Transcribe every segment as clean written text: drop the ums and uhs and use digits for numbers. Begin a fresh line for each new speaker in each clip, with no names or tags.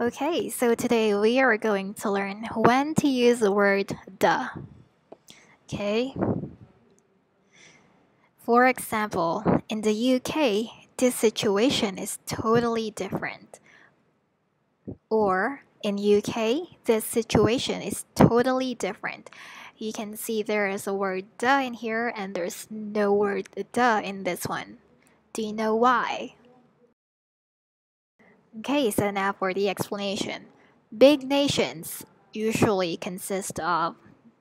Okay, so today we are going to learn when to use the word the. Okay. For example, in the UK, this situation is totally different. Or in UK, this situation is totally different. You can see there is a word the in here and there's no word the in this one. Do you know why? Okay, so now for the explanation. Big nations usually consist of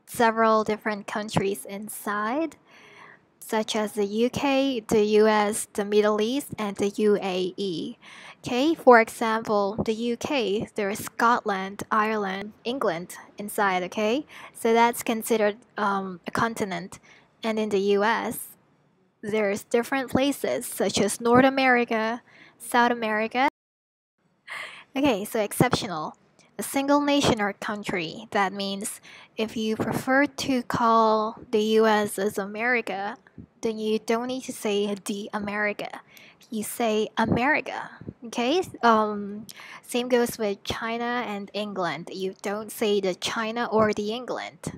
several different countries inside, such as the UK, the US, the Middle East, and the UAE. Okay, for example, the UK, there's Scotland, Ireland, England inside, okay? So that's considered a continent. And in the US, there's different places such as North America, South America. Okay, so exceptional. A single nation or country. That means if you prefer to call the US as America, then you don't need to say the America. You say America. Okay? Same goes with China and England. You don't say the China or the England.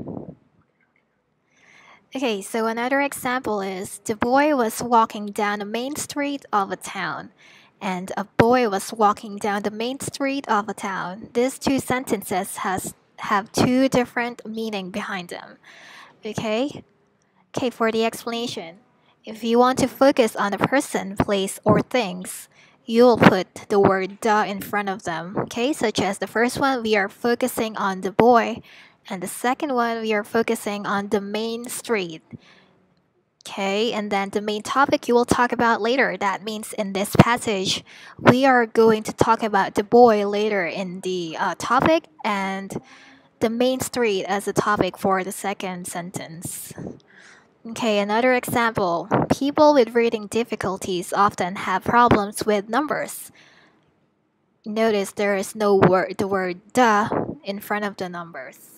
Okay, so another example is the boy was walking down the main street of a town, and a boy was walking down the main street of a town. These two sentences have two different meaning behind them. Okay? Okay, for the explanation. If you want to focus on a person, place, or things, you'll put the word the in front of them. Okay, such as the first one, we are focusing on the boy, and the second one, we are focusing on the main street. Okay, and then the main topic you will talk about later. That means in this passage, we are going to talk about the boy later in the topic and the main street as a topic for the second sentence. Okay, another example. People with reading difficulties often have problems with numbers. Notice there is no word, the word the in front of the numbers.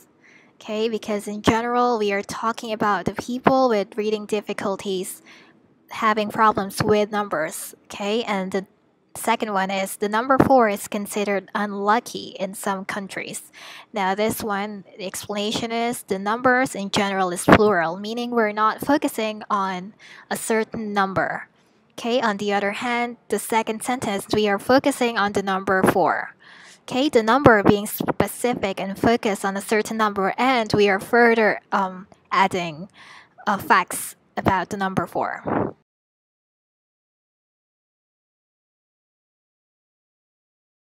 Okay, because in general, we are talking about the people with reading difficulties having problems with numbers. Okay, and the second one is the number 4 is considered unlucky in some countries. Now, this one, the explanation is the numbers in general is plural, meaning we're not focusing on a certain number. Okay, on the other hand, the second sentence, we are focusing on the number 4. Okay, the number being specific and focused on a certain number, and we are further adding facts about the number 4.